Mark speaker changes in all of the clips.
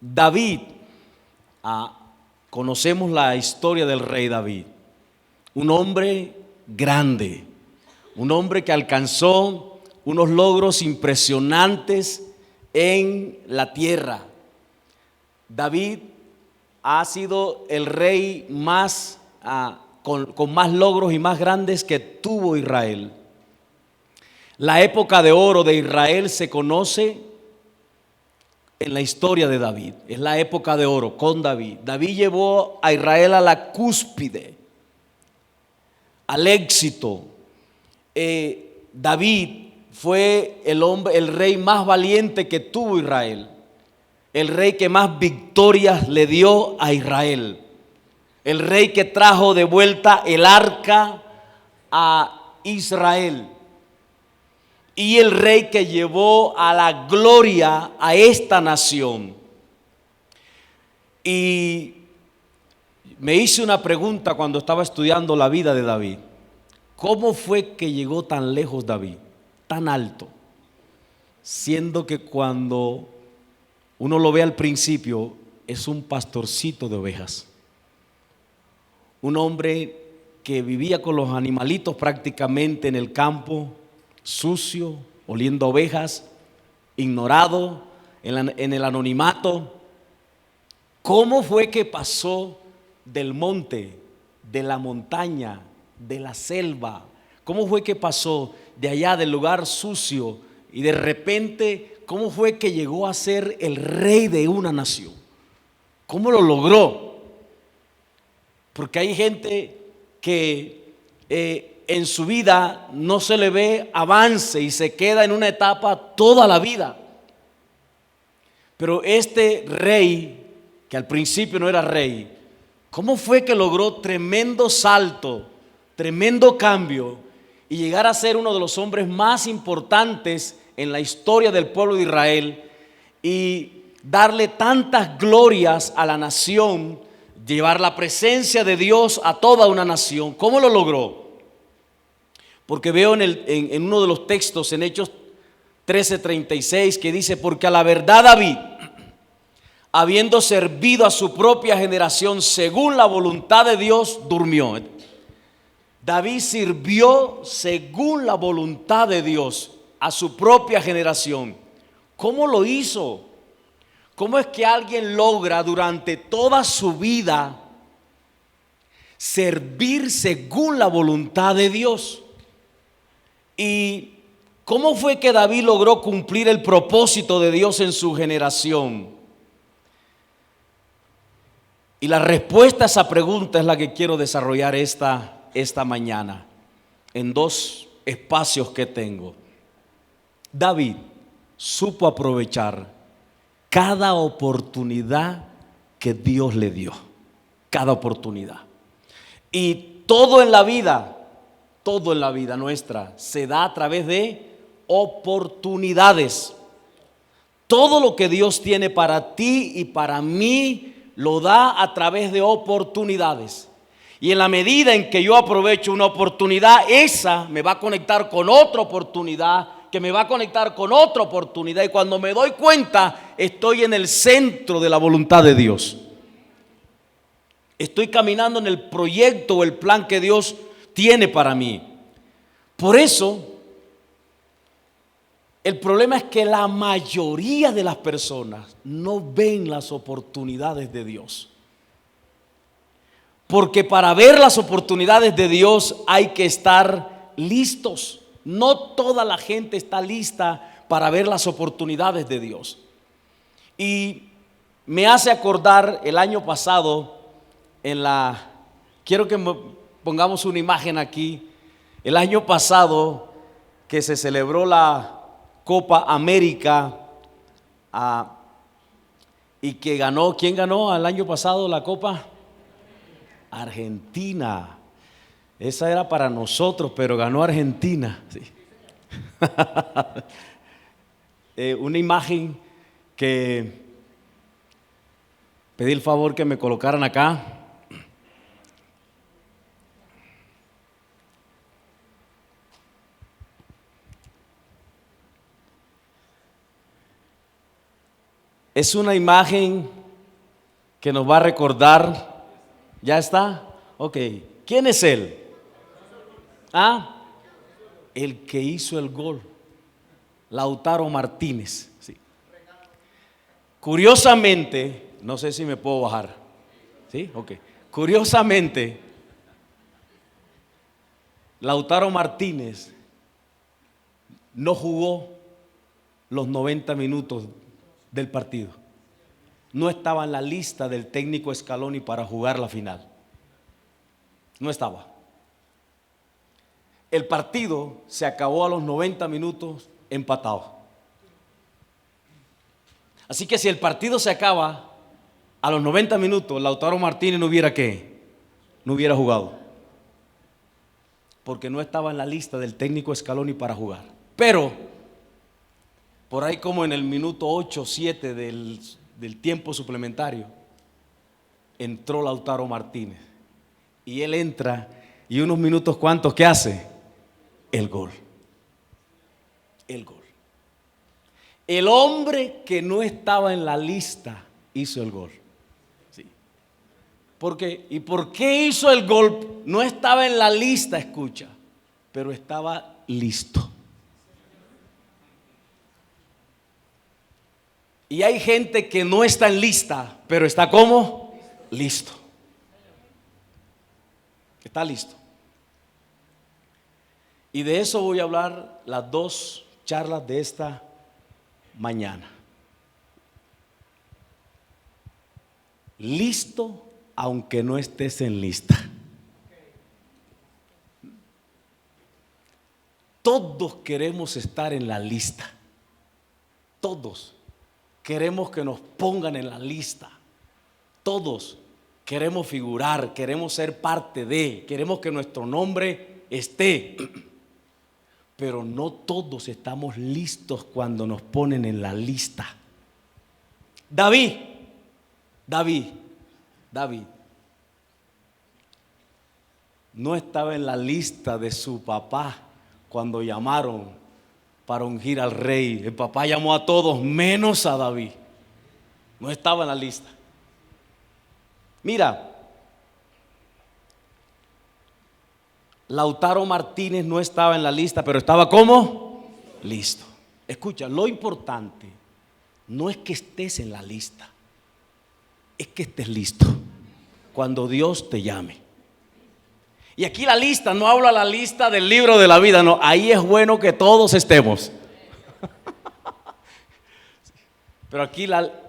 Speaker 1: David, conocemos la historia del rey David, un hombre grande, un hombre que alcanzó unos logros impresionantes en la tierra. David ha sido el rey más con más logros y más grandes que tuvo Israel. La época de oro de Israel se conoce en la historia de David. Es la época de oro con David. David llevó a Israel a la cúspide, al éxito. David fue el rey más valiente que tuvo Israel, el rey que más victorias le dio a Israel, el rey que trajo de vuelta el arca a Israel, y el rey que llevó a la gloria a esta nación. Y me hice una pregunta cuando estaba estudiando la vida de David. ¿Cómo fue que llegó tan lejos David, tan alto? Siendo que cuando uno lo ve al principio, es un pastorcito de ovejas. Un hombre que vivía con los animalitos prácticamente en el campo, sucio, oliendo ovejas, ignorado, en el anonimato. ¿Cómo fue que pasó del monte, de la montaña, de la selva? ¿Cómo fue que pasó de allá del lugar sucio y de repente cómo fue que llegó a ser el rey de una nación? ¿Cómo lo logró? Porque hay gente que en su vida no se le ve avance y se queda en una etapa toda la vida. Pero este rey, que al principio no era rey, ¿cómo fue que logró tremendo salto, tremendo cambio y llegar a ser uno de los hombres más importantes en la historia del pueblo de Israel y darle tantas glorias a la nación, llevar la presencia de Dios a toda una nación? ¿Cómo lo logró? Porque veo en uno de los textos, en Hechos 13:36, que dice: porque a la verdad David, habiendo servido a su propia generación según la voluntad de Dios, durmió. David sirvió según la voluntad de Dios a su propia generación. ¿Cómo lo hizo? ¿Cómo es que alguien logra durante toda su vida servir según la voluntad de Dios? ¿Y cómo fue que David logró cumplir el propósito de Dios en su generación? Y la respuesta a esa pregunta es la que quiero desarrollar esta mañana en dos espacios que tengo. David supo aprovechar cada oportunidad que Dios le dio, cada oportunidad. Y todo en la vida nuestra se da a través de oportunidades. Todo lo que Dios tiene para ti y para mí lo da a través de oportunidades. Y en la medida en que yo aprovecho una oportunidad, esa me va a conectar con otra oportunidad, que me va a conectar con otra oportunidad. Y cuando me doy cuenta, estoy en el centro de la voluntad de Dios. Estoy caminando en el proyecto o el plan que Dios tiene para mí. Por eso, el problema es que la mayoría de las personas no ven las oportunidades de Dios. Porque para ver las oportunidades de Dios hay que estar listos. No toda la gente está lista para ver las oportunidades de Dios. Y me hace acordar el año pasado, quiero que pongamos una imagen aquí. El año pasado que se celebró la Copa América y que ganó, ¿quién ganó el año pasado la Copa? Argentina. Esa era para nosotros, pero ganó Argentina. Sí. Una imagen que pedí el favor que me colocaran acá. Es una imagen que nos va a recordar. ¿Ya está? Ok. ¿Quién es él? ¿Ah? El que hizo el gol. Lautaro Martínez. Sí. Curiosamente, no sé si me puedo bajar. ¿Sí? Ok. Curiosamente, Lautaro Martínez no jugó los 90 minutos del partido. No estaba en la lista del técnico Scaloni para jugar la final. No estaba. El partido se acabó a los 90 minutos empatado. Así que si el partido se acaba a los 90 minutos, Lautaro Martínez no hubiera jugado. Porque no estaba en la lista del técnico Scaloni para jugar. Pero por ahí como en el minuto 8 o 7 del tiempo suplementario, entró Lautaro Martínez. Y él entra y unos minutos ¿cuántos? ¿Qué hace? El gol. El gol. El hombre que no estaba en la lista hizo el gol. Sí. ¿Por qué? ¿Y por qué hizo el gol? No estaba en la lista, escucha, pero estaba listo. Y hay gente que no está en lista, pero está ¿cómo? Listo. Está listo. Y de eso voy a hablar las dos charlas de esta mañana. Listo aunque no estés en lista. Todos queremos estar en la lista. Todos queremos que nos pongan en la lista. Todos queremos figurar, queremos ser parte de, queremos que nuestro nombre esté. Pero no todos estamos listos cuando nos ponen en la lista. David no estaba en la lista de su papá cuando llamaron para ungir al rey. El papá llamó a todos menos a David. No estaba en la lista. Mira, Lautaro Martínez no estaba en la lista, pero estaba ¿cómo? Listo. Escucha, lo importante no es que estés en la lista, es que estés listo cuando Dios te llame. Y aquí la lista, no habla la lista del libro de la vida, no, ahí es bueno que todos estemos. Pero aquí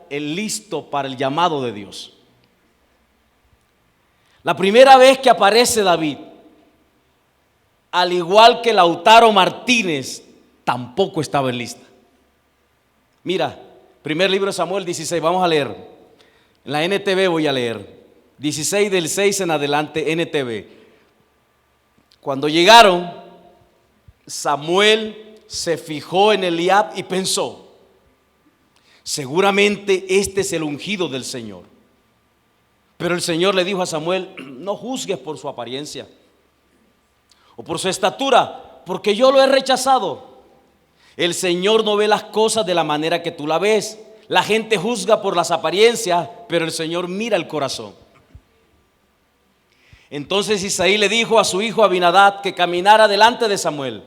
Speaker 1: el listo para el llamado de Dios. La primera vez que aparece David, al igual que Lautaro Martínez, tampoco estaba en lista. Mira, primer libro de Samuel 16, vamos a leer. En la NTV voy a leer. 16 del 6 en adelante, NTV. Cuando llegaron, Samuel se fijó en Eliab y pensó: seguramente este es el ungido del Señor. Pero el Señor le dijo a Samuel: no juzgues por su apariencia o por su estatura, porque yo lo he rechazado. El Señor no ve las cosas de la manera que tú la ves. La gente juzga por las apariencias, pero el Señor mira el corazón. Entonces Isaí le dijo a su hijo Abinadab que caminara delante de Samuel.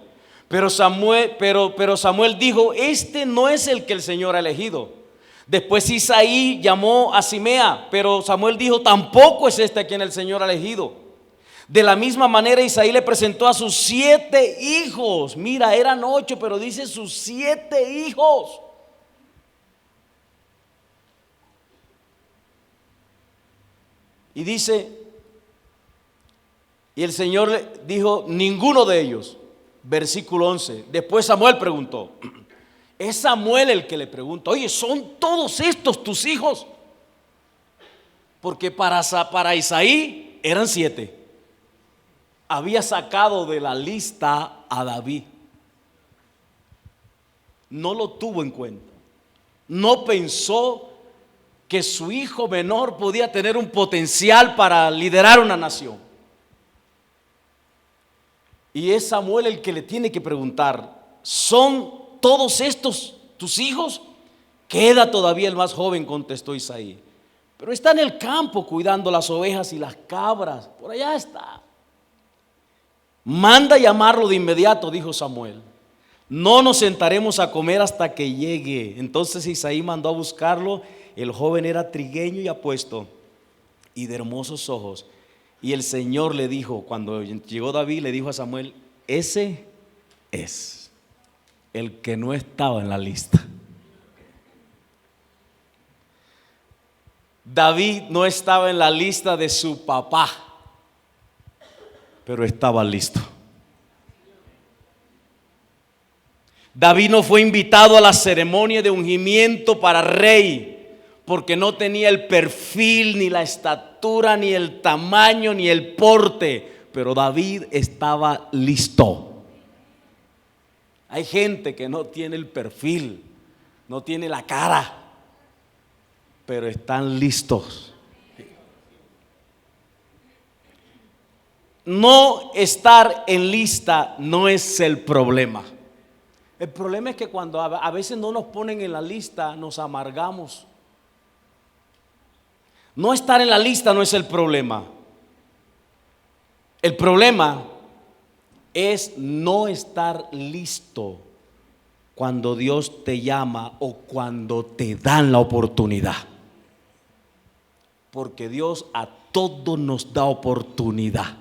Speaker 1: Pero Samuel dijo: este no es el que el Señor ha elegido. Después Isaí llamó a Simea, pero Samuel dijo: tampoco es este a quien el Señor ha elegido. De la misma manera Isaí le presentó a sus 7 hijos. Mira, eran 8, pero dice sus 7 hijos. Y dice: y el Señor le dijo: ninguno de ellos. Versículo 11. Después Samuel preguntó. Es Samuel el que le pregunta: oye, ¿son todos estos tus hijos? Porque para Isaí eran 7. Había sacado de la lista a David. No lo tuvo en cuenta. No pensó que su hijo menor podía tener un potencial para liderar una nación. Y es Samuel el que le tiene que preguntar: ¿son todos estos tus hijos? Queda todavía el más joven, contestó Isaí, pero está en el campo cuidando las ovejas y las cabras. Por allá está. Manda llamarlo de inmediato, dijo Samuel. No nos sentaremos a comer hasta que llegue. Entonces Isaí mandó a buscarlo. El joven era trigueño y apuesto y de hermosos ojos. Y el Señor le dijo, cuando llegó David, le dijo a Samuel: ese es el que no estaba en la lista. David no estaba en la lista de su papá, pero estaba listo. David no fue invitado a la ceremonia de ungimiento para rey porque no tenía el perfil, ni la estatura, ni el tamaño, ni el porte, pero David estaba listo. Hay gente que no tiene el perfil, no tiene la cara, pero están listos. No estar en lista no es el problema. El problema es que cuando a veces no nos ponen en la lista, nos amargamos. No estar en la lista no es el problema. El problema es no estar listo cuando Dios te llama o cuando te dan la oportunidad. Porque Dios a todos nos da oportunidad.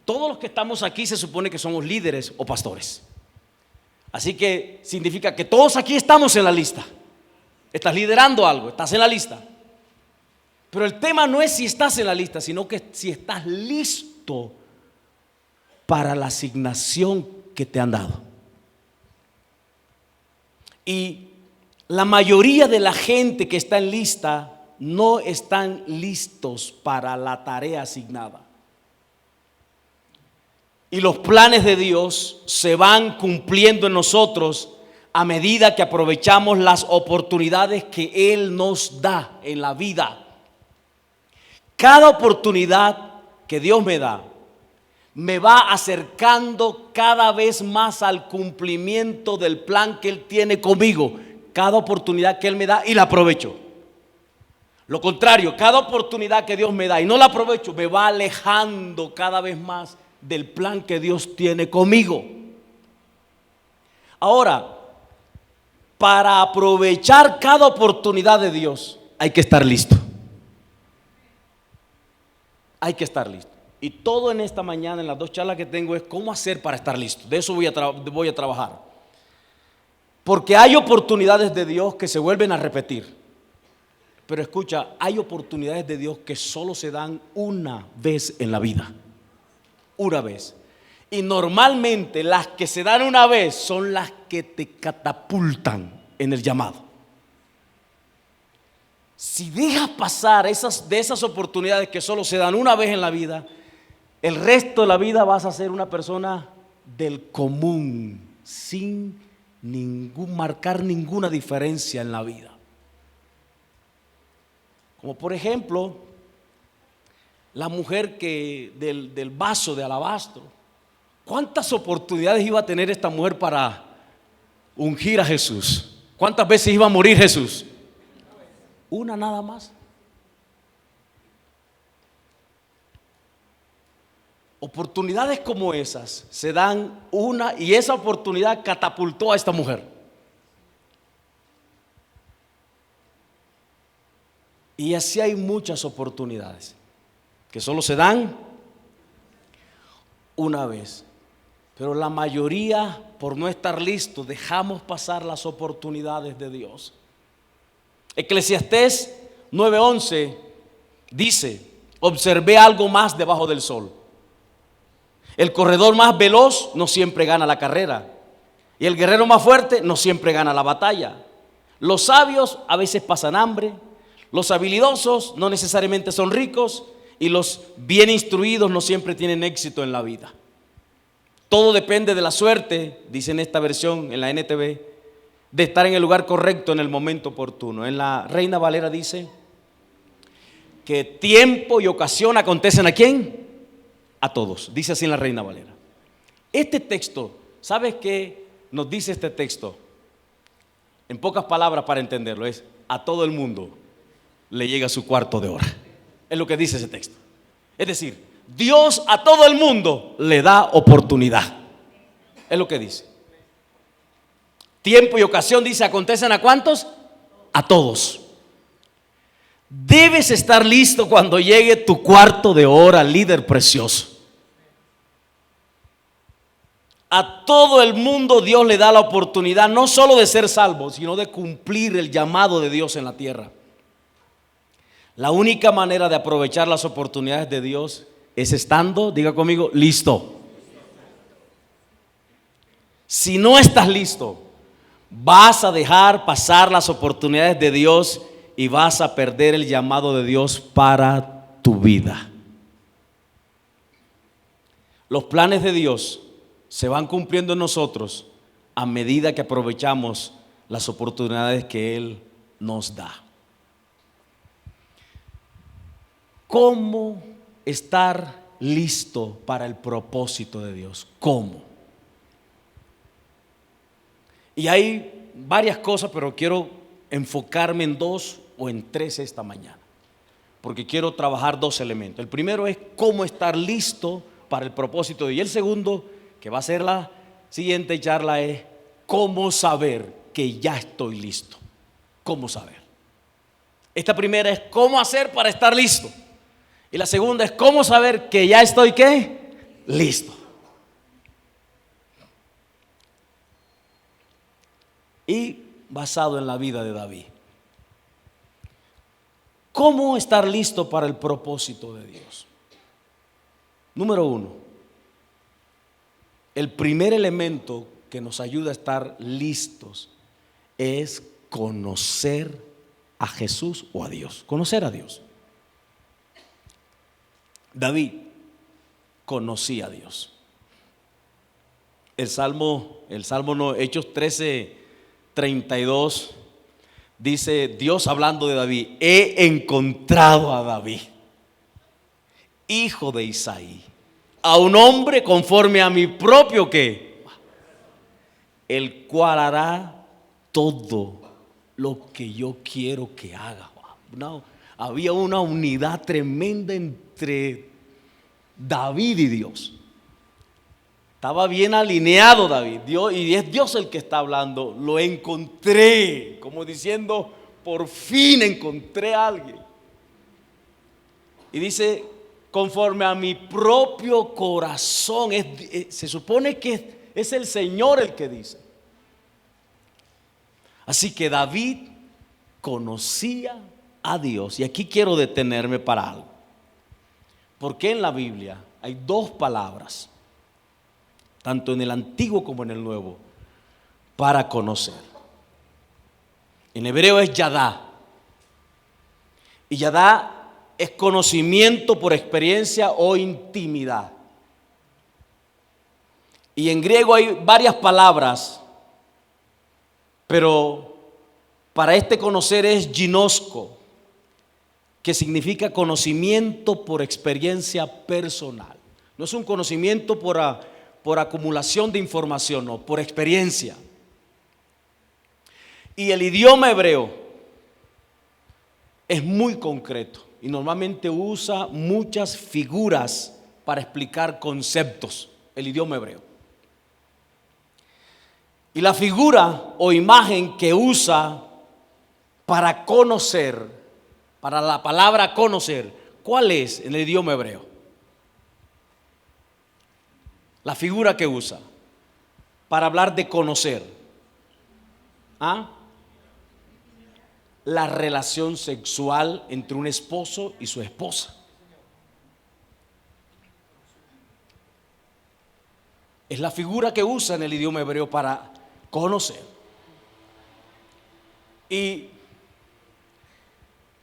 Speaker 1: Todos los que estamos aquí se supone que somos líderes o pastores. Así que significa que todos aquí estamos en la lista. Estás liderando algo, estás en la lista. Pero el tema no es si estás en la lista, sino que si estás listo para la asignación que te han dado. Y la mayoría de la gente que está en lista no están listos para la tarea asignada. Y los planes de Dios se van cumpliendo en nosotros a medida que aprovechamos las oportunidades que Él nos da en la vida. Cada oportunidad que Dios me da me va acercando cada vez más al cumplimiento del plan que Él tiene conmigo. Cada oportunidad que Él me da y la aprovecho. Lo contrario, cada oportunidad que Dios me da y no la aprovecho, me va alejando cada vez más del plan que Dios tiene conmigo. Ahora, para aprovechar cada oportunidad de Dios, hay que estar listo. Hay que estar listo. Y todo en esta mañana, en las 2 charlas que tengo, es cómo hacer para estar listo. De eso voy a trabajar. Porque hay oportunidades de Dios que se vuelven a repetir. Pero escucha, hay oportunidades de Dios que solo se dan una vez en la vida. Una vez. Y normalmente las que se dan una vez son las que te catapultan en el llamado. Si dejas pasar de esas oportunidades que solo se dan una vez en la vida, el resto de la vida vas a ser una persona del común, sin marcar ninguna diferencia en la vida. Como por ejemplo, la mujer del vaso de alabastro. ¿Cuántas oportunidades iba a tener esta mujer para ungir a Jesús? ¿Cuántas veces iba a morir Jesús? Una nada más. Oportunidades como esas se dan una, y esa oportunidad catapultó a esta mujer. Y así hay muchas oportunidades que solo se dan una vez. Pero la mayoría, por no estar listos, dejamos pasar las oportunidades de Dios. Eclesiastés 9:11 dice: observé algo más debajo del sol. El corredor más veloz no siempre gana la carrera, y el guerrero más fuerte no siempre gana la batalla. Los sabios a veces pasan hambre, los habilidosos no necesariamente son ricos, y los bien instruidos no siempre tienen éxito en la vida. Todo depende de la suerte, dice en esta versión, en la NTV, de estar en el lugar correcto en el momento oportuno. En la Reina Valera dice que tiempo y ocasión acontecen ¿a quién? A todos. Dice así en la Reina Valera. Este texto, ¿sabes qué nos dice este texto? En pocas palabras para entenderlo es: a todo el mundo le llega su cuarto de hora. Es lo que dice ese texto. Es decir, Dios a todo el mundo le da oportunidad. Es lo que dice. Tiempo y ocasión, dice, acontecen ¿a cuántos? A todos. Debes estar listo cuando llegue tu cuarto de hora, líder precioso. A todo el mundo Dios le da la oportunidad no solo de ser salvo, sino de cumplir el llamado de Dios en la tierra. La única manera de aprovechar las oportunidades de Dios es estando, diga conmigo, listo. Si no estás listo, vas a dejar pasar las oportunidades de Dios y vas a perder el llamado de Dios para tu vida. Los planes de Dios se van cumpliendo en nosotros a medida que aprovechamos las oportunidades que Él nos da. ¿Cómo estar listo para el propósito de Dios? ¿Cómo? Y hay varias cosas, pero quiero enfocarme en 2 o en 3 esta mañana, porque quiero trabajar 2 elementos. El primero es cómo estar listo para el propósito de Dios. Y el segundo, que va a ser la siguiente charla, es cómo saber que ya estoy listo. ¿Cómo saber? Esta primera es cómo hacer para estar listo. Y la segunda es cómo saber que ya estoy ¿qué? Listo. Y basado en la vida de David. ¿Cómo estar listo para el propósito de Dios? Número 1. El primer elemento que nos ayuda a estar listos es conocer a Jesús o a Dios. Conocer a Dios. David conocía a Dios. El Salmo no, Hechos 13:32 dice Dios hablando de David: he encontrado a David, hijo de Isaí, a un hombre conforme a mi propio ¿qué? El cual hará todo lo que yo quiero que haga. No, había una unidad tremenda entre David y Dios. Estaba bien alineado David, Dios, y es Dios el que está hablando. Lo encontré, como diciendo, por fin encontré a alguien. Y dice, conforme a mi propio corazón. Se supone que es el Señor el que dice. Así que David conocía a Dios. Y aquí quiero detenerme para algo. Porque en la Biblia hay 2 palabras, tanto en el Antiguo como en el Nuevo, para conocer. En hebreo es yadá. Y yadá es conocimiento por experiencia o intimidad. Y en griego hay varias palabras, pero para este conocer es ginosko, que significa conocimiento por experiencia personal. No es un conocimiento por acumulación de información, no, por experiencia. Y el idioma hebreo es muy concreto y normalmente usa muchas figuras para explicar conceptos, el idioma hebreo. Y la figura o imagen que usa para conocer, para la palabra conocer, ¿cuál es en el idioma hebreo? La figura que usa para hablar de conocer. ¿Ah? La relación sexual entre un esposo y su esposa. Es la figura que usa en el idioma hebreo para conocer. Y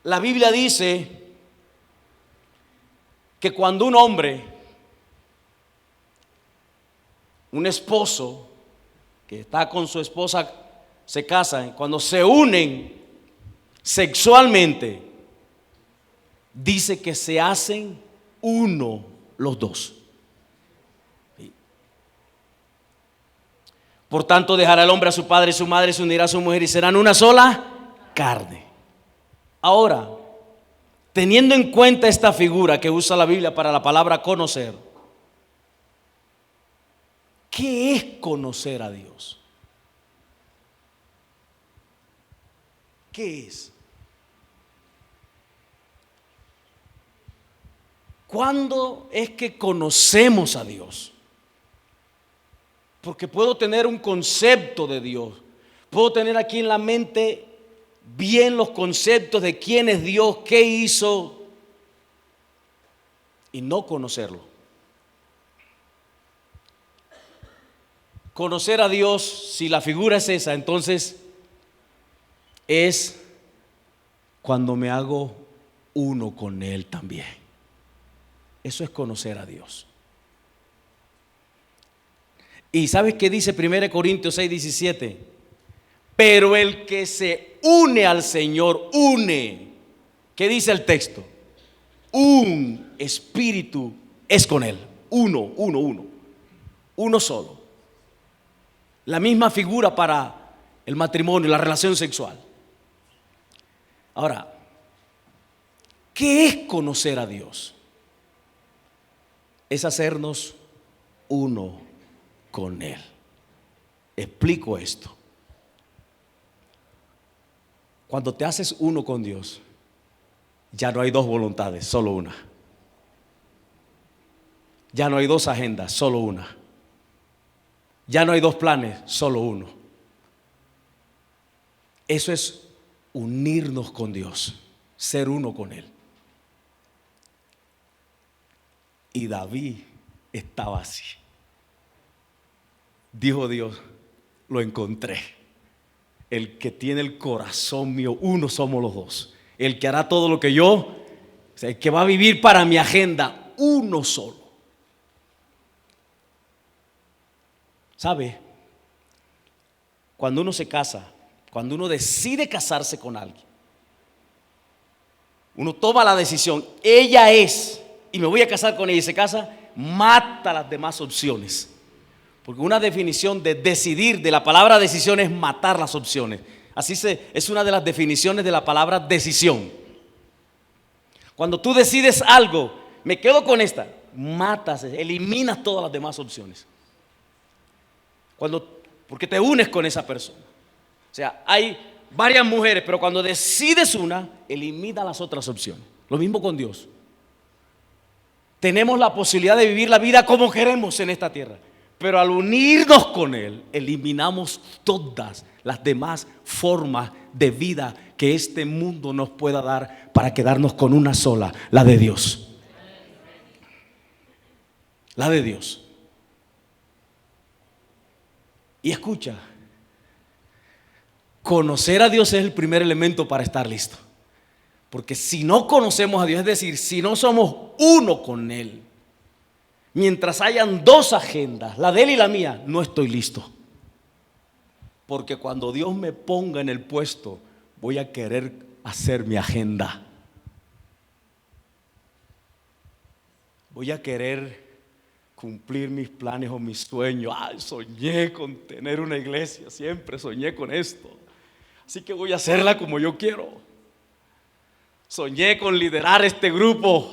Speaker 1: la Biblia dice que cuando un hombre, un esposo que está con su esposa, se casan, cuando se unen sexualmente, dice que se hacen uno los dos. Por tanto, dejará el hombre a su padre y su madre, se unirá a su mujer y serán una sola carne. Ahora, teniendo en cuenta esta figura que usa la Biblia para la palabra conocer, ¿qué es conocer a Dios? ¿Qué es? ¿Cuándo es que conocemos a Dios? Porque puedo tener un concepto de Dios, puedo tener aquí en la mente bien los conceptos de quién es Dios, qué hizo, y no conocerlo. Conocer a Dios, si la figura es esa, entonces es cuando me hago uno con Él también. Eso es conocer a Dios. ¿Y sabes qué dice 1 Corintios 6:17? Pero el que se une al Señor, une. ¿Qué dice el texto? Un espíritu es con Él. Uno solo. La misma figura para el matrimonio, la relación sexual. Ahora, ¿qué es conocer a Dios? Es hacernos uno con Él. Explico esto. Cuando te haces uno con Dios, ya no hay dos voluntades, solo una. Ya no hay dos agendas, solo una. Ya no hay dos planes, solo uno. Eso es unirnos con Dios, ser uno con Él. Y David estaba así. Dijo Dios, lo encontré. El que tiene el corazón mío, uno somos los dos. El que hará todo lo que yo, o sea, el que va a vivir para mi agenda, uno solo. ¿Sabe? Cuando uno se casa, cuando uno decide casarse con alguien, uno toma la decisión, ella es, y me voy a casar con ella, y se casa, mata las demás opciones. Porque una definición de decidir, de la palabra decisión, es matar las opciones. Es una de las definiciones de la palabra decisión. Cuando tú decides algo, me quedo con esta, matas, eliminas todas las demás opciones. Porque te unes con esa persona. O sea, hay varias mujeres, pero cuando decides una, elimina las otras opciones. Lo mismo con Dios. Tenemos la posibilidad de vivir la vida como queremos en esta tierra, pero al unirnos con Él, eliminamos todas las demás formas de vida que este mundo nos pueda dar para quedarnos con una sola, la de Dios. La de Dios. Y escucha, conocer a Dios es el primer elemento para estar listo. Porque si no conocemos a Dios, es decir, si no somos uno con Él, mientras hayan dos agendas, la de Él y la mía, no estoy listo. Porque cuando Dios me ponga en el puesto, voy a querer hacer mi agenda. Voy a querer cumplir mis planes o mis sueños. Ay, soñé con tener una iglesia, siempre soñé con esto. Así que voy a hacerla como yo quiero. Soñé con liderar este grupo.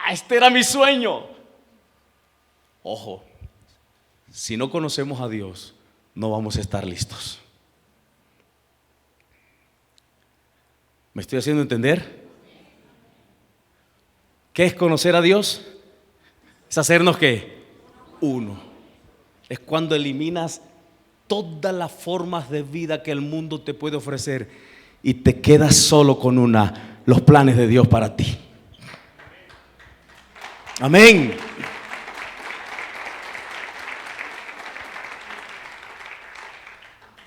Speaker 1: Este era mi sueño. Ojo, si no conocemos a Dios, no vamos a estar listos. ¿Me estoy haciendo entender? ¿Qué es conocer a Dios? Es hacernos ¿qué? Uno. Es cuando eliminas todas las formas de vida que el mundo te puede ofrecer y te quedas solo con una, los planes de Dios para ti. Amén.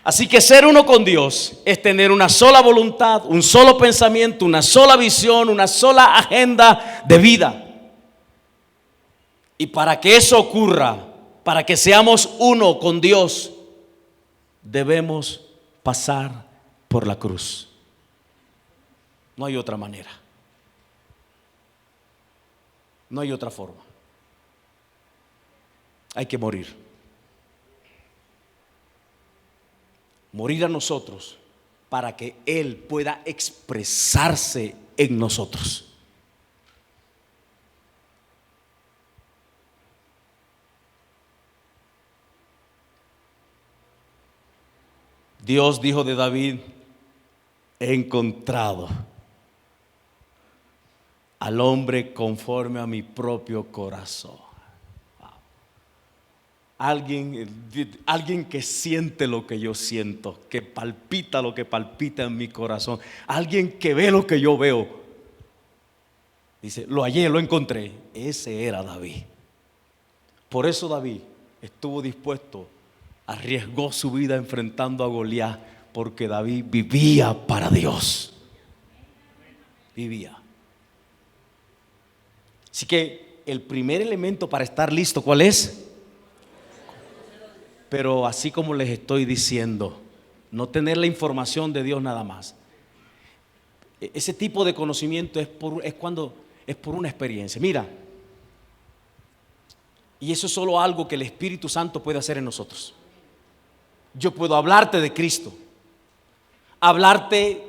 Speaker 1: Así que ser uno con Dios es tener una sola voluntad, un solo pensamiento, una sola visión, una sola agenda de vida. Y para que eso ocurra, para que seamos uno con Dios, debemos pasar por la cruz. No hay otra manera. No hay otra forma. Hay que morir. morir a nosotros para que Él pueda expresarse en nosotros. Dios dijo de David: he encontrado al hombre conforme a mi propio corazón. Alguien que siente lo que yo siento, que palpita lo que palpita en mi corazón, alguien que ve lo que yo veo. Dice: lo hallé, lo encontré. Ese era David. Por eso David estuvo dispuesto, arriesgó su vida enfrentando a Goliat, porque David vivía para Dios. Vivía. Así que el primer elemento para estar listo, ¿cuál es? Pero así como les estoy diciendo, no tener la información de Dios nada más. Ese tipo de conocimiento es por una experiencia. Mira, y eso es solo algo que el Espíritu Santo puede hacer en nosotros. Yo puedo hablarte de Cristo, hablarte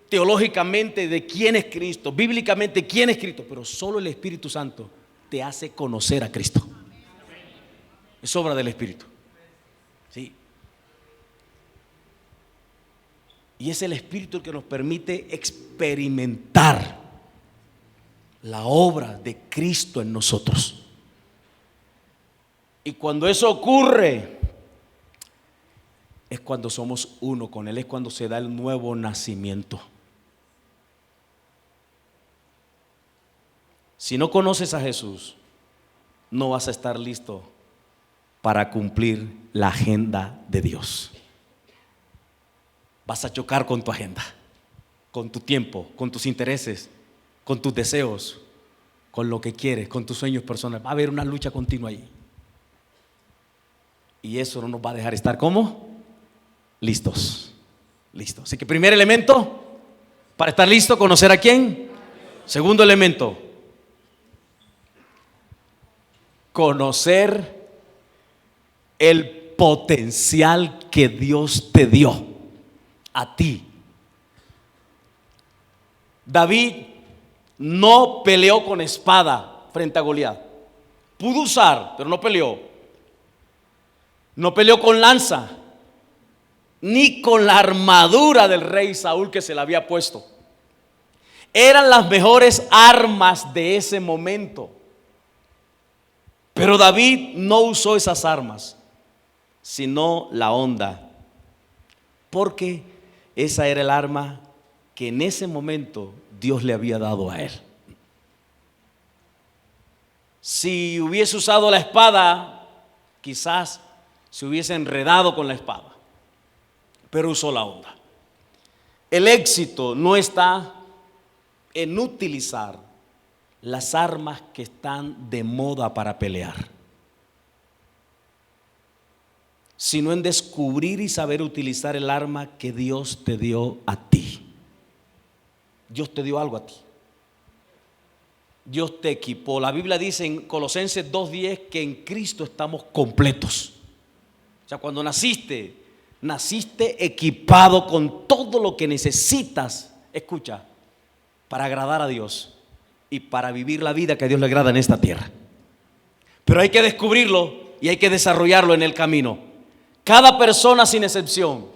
Speaker 1: teológicamente de quién es Cristo, bíblicamente quién es Cristo, pero solo el Espíritu Santo te hace conocer a Cristo. Es obra del Espíritu. Sí. Y es el Espíritu el que nos permite experimentar la obra de Cristo en nosotros. Y cuando eso ocurre, es cuando somos uno con Él, es cuando se da el nuevo nacimiento. Si no conoces a Jesús, no vas a estar listo para cumplir la agenda de Dios. Vas a chocar con tu agenda, con tu tiempo, con tus intereses, con tus deseos, con lo que quieres, con tus sueños personales. Va a haber una lucha continua ahí. Y eso no nos va a dejar estar ¿cómo? Listos. Listos. Así que primer elemento, para estar listo, conocer a quién. Segundo elemento, conocer el potencial que Dios te dio a ti. David no peleó con espada frente a Goliat. Pudo usar, pero no peleó. No peleó con lanza, ni con la armadura del rey Saúl que se le había puesto. Eran las mejores armas de ese momento. Pero David no usó esas armas, sino la honda, porque esa era el arma que en ese momento Dios le había dado a él. Si hubiese usado la espada, quizás se hubiese enredado con la espada, pero usó la honda. El éxito no está en utilizar las armas que están de moda para pelear, sino en descubrir y saber utilizar el arma que Dios te dio a ti. Dios te dio algo a ti. Dios te equipó. La Biblia dice en Colosenses 2:10 que en Cristo estamos completos. O sea, cuando naciste equipado con todo lo que necesitas, escucha, para agradar a Dios y para vivir la vida que a Dios le agrada en esta tierra. Pero hay que descubrirlo y hay que desarrollarlo en el camino. Cada persona, sin excepción,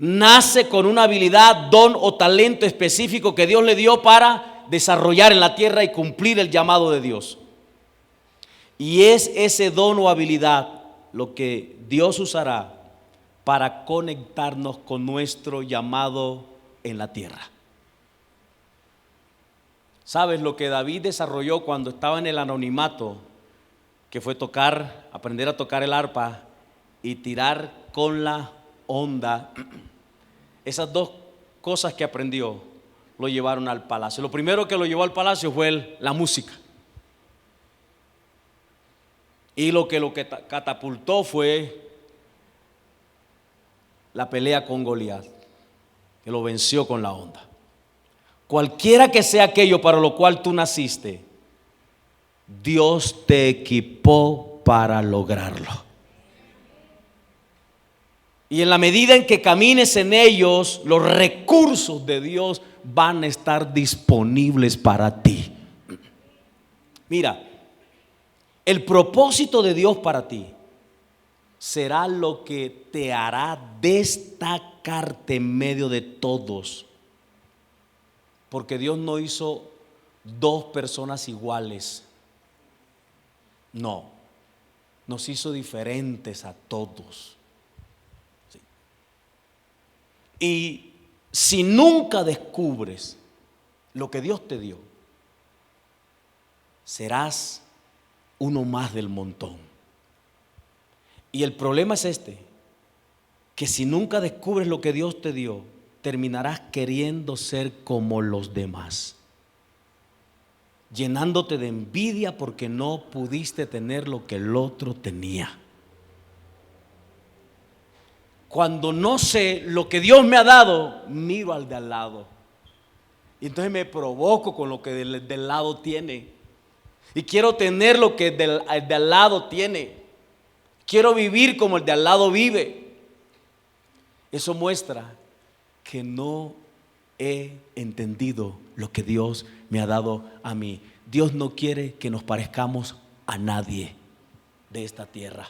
Speaker 1: nace con una habilidad, don o talento específico que Dios le dio para desarrollar en la tierra y cumplir el llamado de Dios. Y es ese don o habilidad lo que Dios usará para conectarnos con nuestro llamado en la tierra. ¿Sabes lo que David desarrolló cuando estaba en el anonimato? Que fue aprender a tocar el arpa y tirar con la honda. Esas dos cosas que aprendió lo llevaron al palacio. Lo primero que lo llevó al palacio fue la música. Y lo que catapultó fue la pelea con Goliat, que lo venció con la honda. Cualquiera que sea aquello para lo cual tú naciste, Dios te equipó para lograrlo. Y en la medida en que camines en ellos, los recursos de Dios van a estar disponibles para ti. Mira, el propósito de Dios para ti será lo que te hará destacarte en medio de todos. Porque Dios no hizo dos personas iguales. No, nos hizo diferentes a todos. Sí. Y si nunca descubres lo que Dios te dio, serás uno más del montón. Y el problema es que si nunca descubres lo que Dios te dio, terminarás queriendo ser como los demás, llenándote de envidia porque no pudiste tener lo que el otro tenía. Cuando no sé lo que Dios me ha dado, miro al de al lado y entonces me provoco con lo que del lado tiene y quiero tener lo que el de al lado tiene. Quiero vivir como el de al lado vive. Eso muestra que no he entendido lo que Dios me ha dado a mí. Dios no quiere que nos parezcamos a nadie de esta tierra.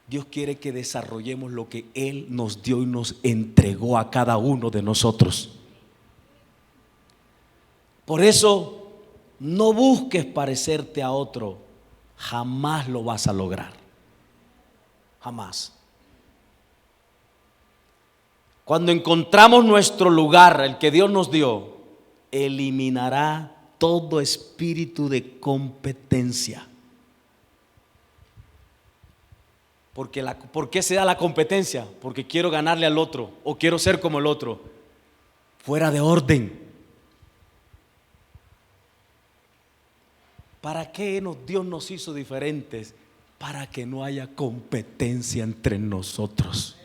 Speaker 1: Dios quiere que desarrollemos lo que Él nos dio y nos entregó a cada uno de nosotros. Por eso, no busques parecerte a otro. Jamás lo vas a lograr. Jamás. Cuando encontramos nuestro lugar, el que Dios nos dio, eliminará todo espíritu de competencia. ¿Por qué se da la competencia? Porque quiero ganarle al otro o quiero ser como el otro. Fuera de orden. ¿Para qué Dios nos hizo diferentes? Para que no haya competencia entre nosotros.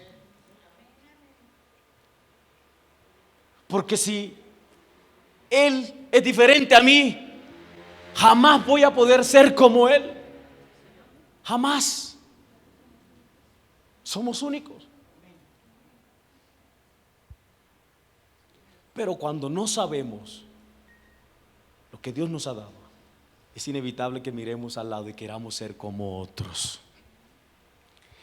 Speaker 1: Porque si Él es diferente a mí, jamás voy a poder ser como Él. Jamás. Somos únicos. Pero cuando no sabemos lo que Dios nos ha dado, es inevitable que miremos al lado y queramos ser como otros.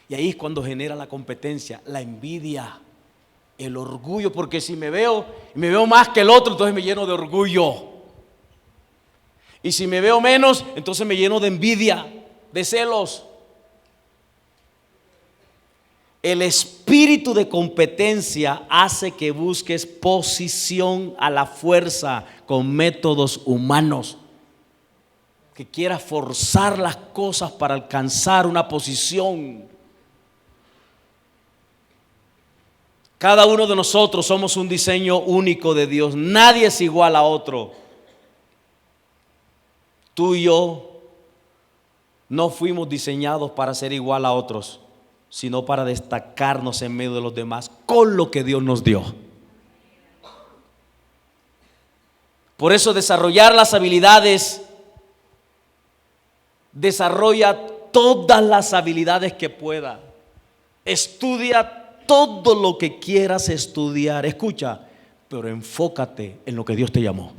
Speaker 1: Y ahí es cuando genera la competencia, la envidia, el orgullo, porque si me veo más que el otro, entonces me lleno de orgullo. Y si me veo menos, entonces me lleno de envidia, de celos. El espíritu de competencia hace que busques posición a la fuerza con métodos humanos, que quieras forzar las cosas para alcanzar una posición. Cada uno de nosotros somos un diseño único de Dios. Nadie es igual a otro. Tú y yo no fuimos diseñados para ser igual a otros, sino para destacarnos en medio de los demás con lo que Dios nos dio. Por eso desarrollar las habilidades, desarrolla todas las habilidades que pueda. Estudia todo lo que quieras estudiar. Escucha, pero enfócate en lo que Dios te llamó.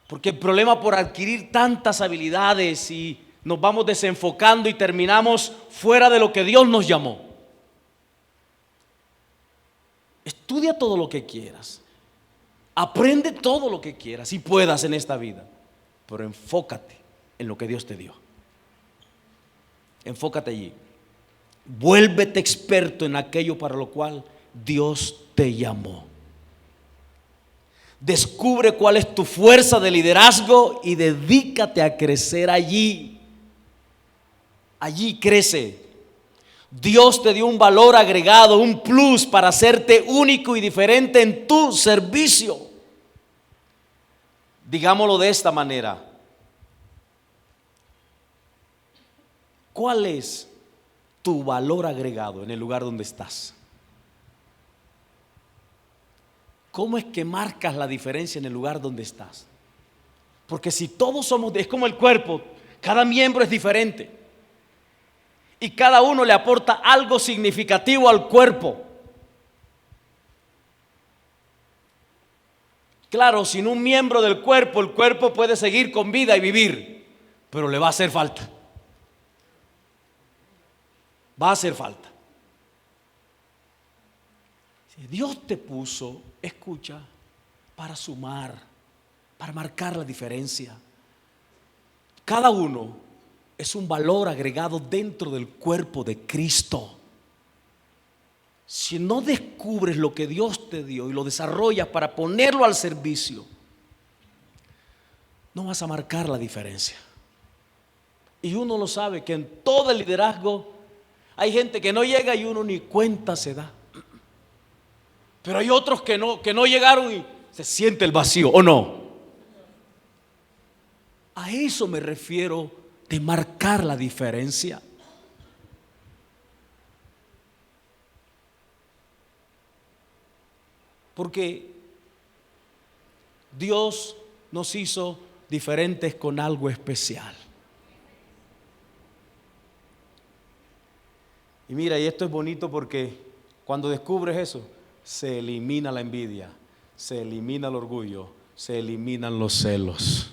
Speaker 1: Porque el problema por adquirir tantas habilidades y nos vamos desenfocando y terminamos fuera de lo que Dios nos llamó. Estudia todo lo que quieras. Aprende todo lo que quieras y puedas en esta vida. Pero enfócate en lo que Dios te dio. Enfócate allí. Vuélvete experto en aquello para lo cual Dios te llamó. Descubre cuál es tu fuerza de liderazgo y dedícate a crecer allí. Allí crece. Dios te dio un valor agregado, un plus para hacerte único y diferente en tu servicio. Digámoslo de esta manera. ¿Cuál es tu valor agregado en el lugar donde estás? ¿Cómo es que marcas la diferencia en el lugar donde estás? Porque si todos somos, es como el cuerpo, cada miembro es diferente. y cada uno le aporta algo significativo al cuerpo. Claro, sin un miembro del cuerpo, el cuerpo puede seguir con vida y vivir, pero le va a hacer falta. Va a hacer falta. Si Dios te puso, escucha, para sumar, para marcar la diferencia. Cada uno es un valor agregado dentro del cuerpo de Cristo. Si no descubres lo que Dios te dio y lo desarrollas para ponerlo al servicio, no vas a marcar la diferencia. Y uno lo sabe, que en todo el liderazgo hay gente que no llega y uno ni cuenta se da. Pero hay otros que no llegaron y se siente el vacío, ¿o no? A eso me refiero de marcar la diferencia. Porque Dios nos hizo diferentes con algo especial. Y mira, y esto es bonito porque cuando descubres eso, se elimina la envidia, se elimina el orgullo, se eliminan los celos.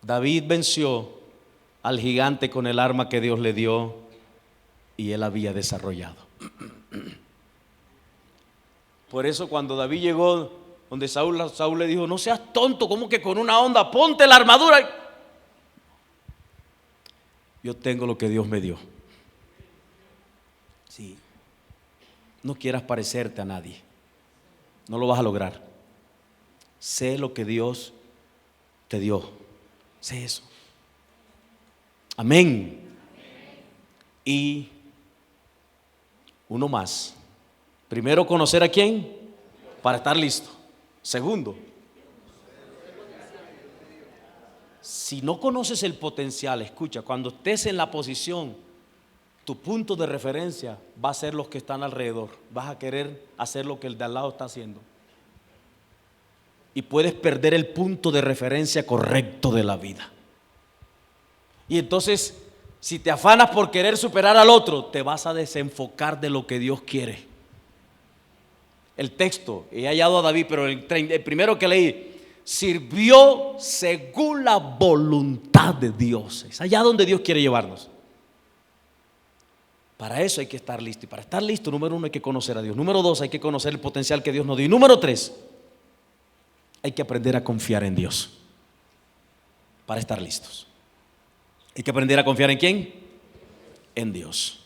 Speaker 1: David venció al gigante con el arma que Dios le dio y él había desarrollado. Por eso cuando David llegó donde Saúl le dijo: no seas tonto, ¿cómo que con una onda? Ponte la armadura. Yo tengo lo que Dios me dio. Sí. No quieras parecerte a nadie, no lo vas a lograr. Sé lo que Dios te dio, sé eso. Amén. Y uno más. Primero, conocer a quién para estar listo. Segundo, si no conoces el potencial, escucha, cuando estés en la posición, tu punto de referencia va a ser los que están alrededor. Vas a querer hacer lo que el de al lado está haciendo. Y puedes perder el punto de referencia correcto de la vida. Y entonces, si te afanas por querer superar al otro, te vas a desenfocar de lo que Dios quiere. El texto, he hallado a David, pero el primero que leí, sirvió según la voluntad de Dios. Es allá donde Dios quiere llevarnos. Para eso hay que estar listo. Y para estar listo, número 1, hay que conocer a Dios. Número 2, hay que conocer el potencial que Dios nos dio. Y número 3, hay que aprender a confiar en Dios para estar listos. Hay que aprender a confiar ¿en quién? En Dios.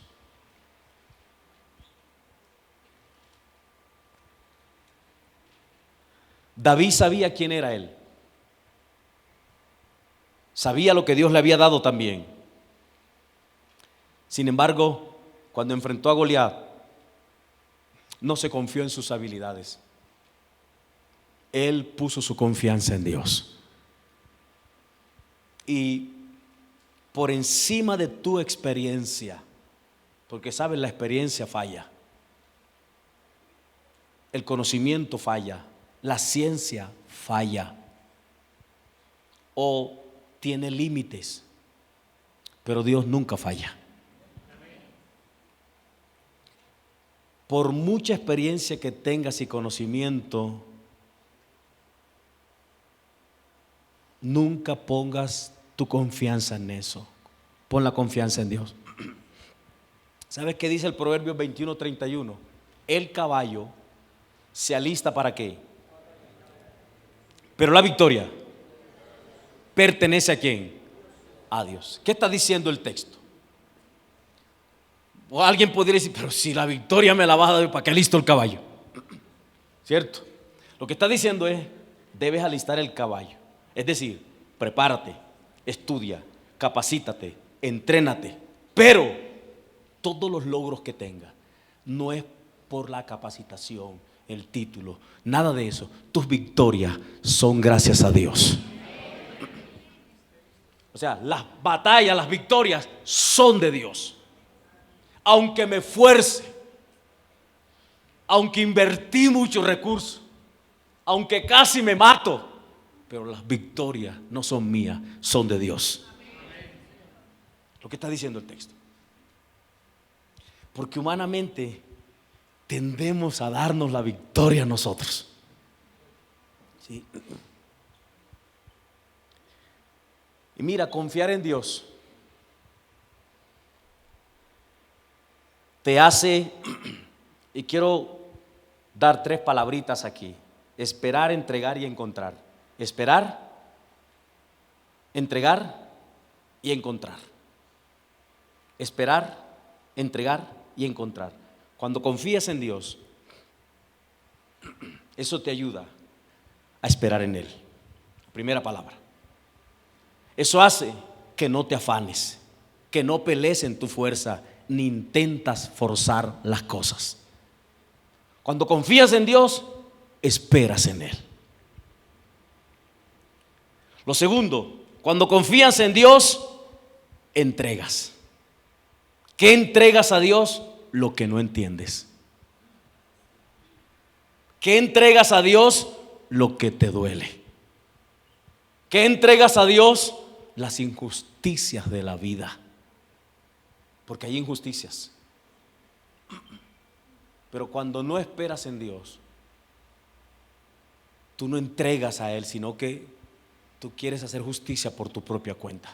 Speaker 1: David sabía quién era él. Sabía lo que Dios le había dado también. Sin embargo, cuando enfrentó a Goliat, no se confió en sus habilidades. Él puso su confianza en Dios. Y por encima de tu experiencia, porque sabes, la experiencia falla, el conocimiento falla, la ciencia falla o tiene límites, pero Dios nunca falla. Por mucha experiencia que tengas y conocimiento, nunca pongas tu confianza en eso. Pon la confianza en Dios. ¿Sabes qué dice el Proverbio 21:31? El caballo se alista ¿para qué? Pero la victoria pertenece ¿a quién? A Dios. ¿Qué está diciendo el texto? O alguien podría decir: pero si la victoria me la vas a dar, ¿para qué listo el caballo? ¿Cierto? Lo que está diciendo es: debes alistar el caballo. Es decir, prepárate, estudia, capacítate, entrénate. Pero todos los logros que tengas no es por la capacitación, el título, nada de eso. Tus victorias son gracias a Dios. O sea, las batallas, las victorias son de Dios. Aunque me esfuerce, aunque invertí muchos recursos, aunque casi me mato, pero las victorias no son mías, son de Dios. Lo que está diciendo el texto. Porque humanamente tendemos a darnos la victoria a nosotros. ¿Sí? Y mira, confiar en Dios te hace, y quiero dar 3 palabritas aquí: esperar, entregar y encontrar. Esperar, entregar y encontrar. Esperar, entregar y encontrar. Cuando confías en Dios, eso te ayuda a esperar en Él. Primera palabra. Eso hace que no te afanes, que no pelees en tu fuerza, ni intentas forzar las cosas. Cuando confías en Dios, esperas en Él. Lo segundo, cuando confías en Dios, entregas. ¿Qué entregas a Dios? Lo que no entiendes. ¿Qué entregas a Dios? Lo que te duele. ¿Qué entregas a Dios? Las injusticias de la vida. Porque hay injusticias. Pero cuando no esperas en Dios, tú no entregas a Él, sino que tú quieres hacer justicia por tu propia cuenta.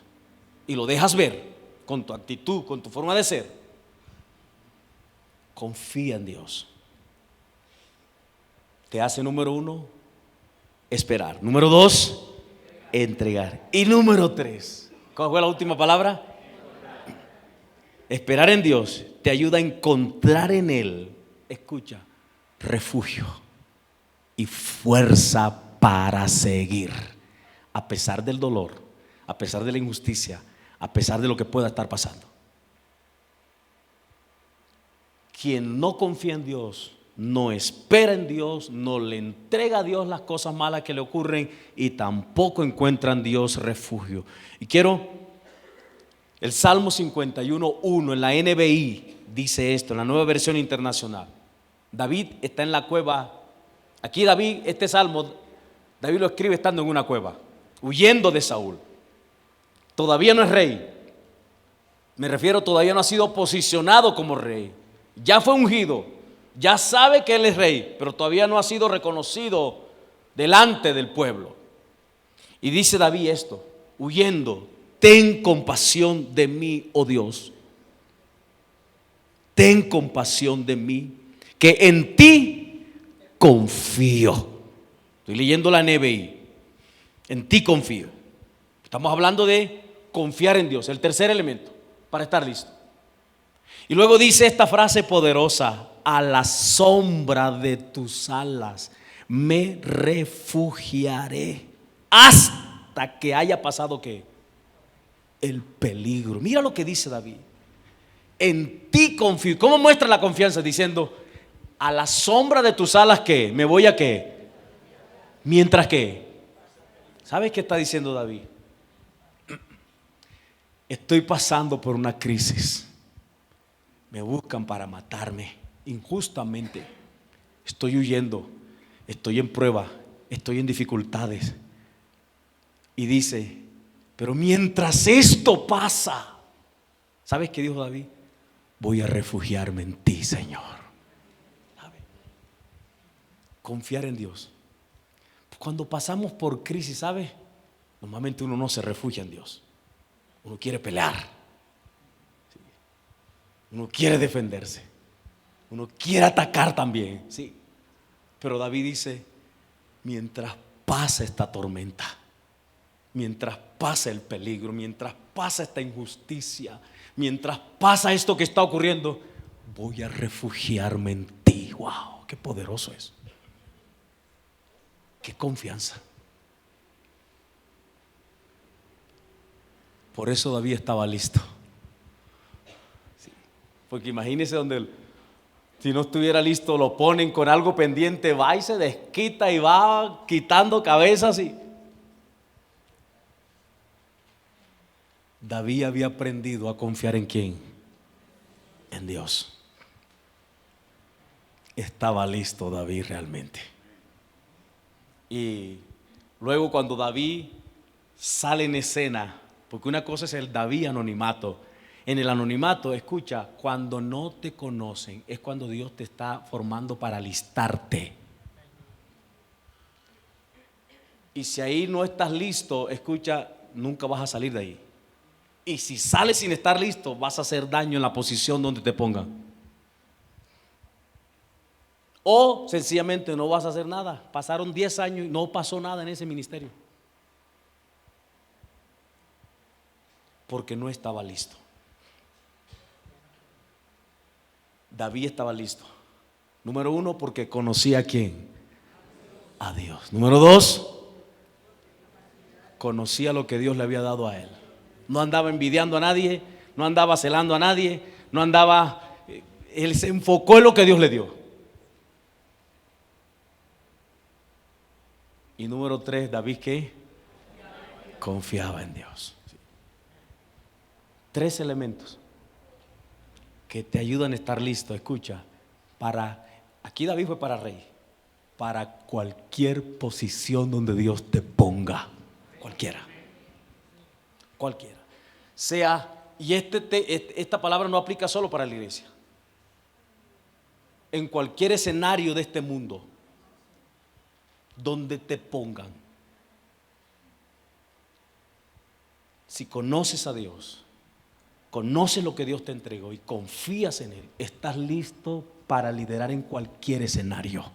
Speaker 1: Y lo dejas ver con tu actitud, con tu forma de ser. Confía en Dios. Te hace, número 1, esperar. Número 2, entregar. Y número 3, ¿cuál fue la última palabra? Esperar en Dios te ayuda a encontrar en Él, escucha, refugio y fuerza para seguir. A pesar del dolor, a pesar de la injusticia, a pesar de lo que pueda estar pasando. Quien no confía en Dios, no espera en Dios, no le entrega a Dios las cosas malas que le ocurren y tampoco encuentra en Dios refugio. Y quiero, el Salmo 51:1 en la NBI dice esto, en la Nueva Versión Internacional. David está en la cueva. Aquí David, este salmo, David lo escribe estando en una cueva, huyendo de Saúl. Todavía no es rey. Me refiero, todavía no ha sido posicionado como rey. Ya fue ungido, ya sabe que él es rey, pero todavía no ha sido reconocido delante del pueblo. Y dice David esto, huyendo: ten compasión de mí, oh Dios. Ten compasión de mí, que en ti confío. Estoy leyendo la NBI. En ti confío. Estamos hablando de confiar en Dios, el tercer elemento para estar listo. Y luego dice esta frase poderosa: a la sombra de tus alas me refugiaré hasta que haya pasado ¿qué? El peligro. Mira lo que dice David: en ti confío. ¿Cómo muestra la confianza? Diciendo: a la sombra de tus alas ¿qué? Me voy a ¿qué? Mientras que, ¿sabes qué está diciendo David? Estoy pasando por una crisis. Me buscan para matarme injustamente. Estoy huyendo. Estoy en prueba. Estoy en dificultades. Y dice: pero mientras esto pasa, ¿sabes qué dijo David? Voy a refugiarme en ti, Señor. ¿Sabe? Confiar en Dios. Cuando pasamos por crisis, ¿sabes? Normalmente uno no se refugia en Dios. Uno quiere pelear. Uno quiere defenderse. Uno quiere atacar también. Sí. Pero David dice: mientras pasa esta tormenta, mientras pasa el peligro, mientras pasa esta injusticia, mientras pasa esto que está ocurriendo, voy a refugiarme en ti. ¡Wow! ¡Qué poderoso es! ¡Qué confianza! Por eso David estaba listo. Sí. Porque imagínese si no estuviera listo, lo ponen con algo pendiente, va y se desquita y va quitando cabezas. Y David había aprendido a confiar ¿en quién? En Dios. Estaba listo David realmente. Y Luego cuando David sale en escena, porque una cosa es el David anonimato. En el anonimato, escucha, cuando no te conocen, es cuando Dios te está formando para alistarte. Y si ahí no estás listo, escucha, nunca vas a salir de ahí. Y si sales sin estar listo, vas a hacer daño en la posición donde te pongan. O sencillamente no vas a hacer nada. Pasaron 10 años y no pasó nada en ese ministerio. Porque no estaba listo. David estaba listo. Número 1, porque conocía a quién. A Dios. Número 2, conocía lo que Dios le había dado a él. No andaba envidiando a nadie, no andaba celando a nadie, no andaba, él se enfocó en lo que Dios le dio. Y número 3, David, ¿qué? Confiaba en Dios. 3 elementos que te ayudan a estar listo. Escucha, aquí David fue para rey, para cualquier posición donde Dios te ponga, cualquiera. Y esta palabra no aplica solo para la iglesia. En cualquier escenario de este mundo, donde te pongan, si conoces a Dios, conoces lo que Dios te entregó y confías en Él, estás listo para liderar en cualquier escenario.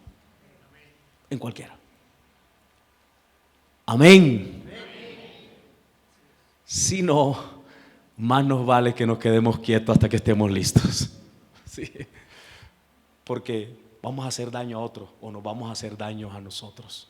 Speaker 1: En cualquiera. Amén. Si no, más nos vale que nos quedemos quietos hasta que estemos listos. Sí. Porque vamos a hacer daño a otros o nos vamos a hacer daño a nosotros.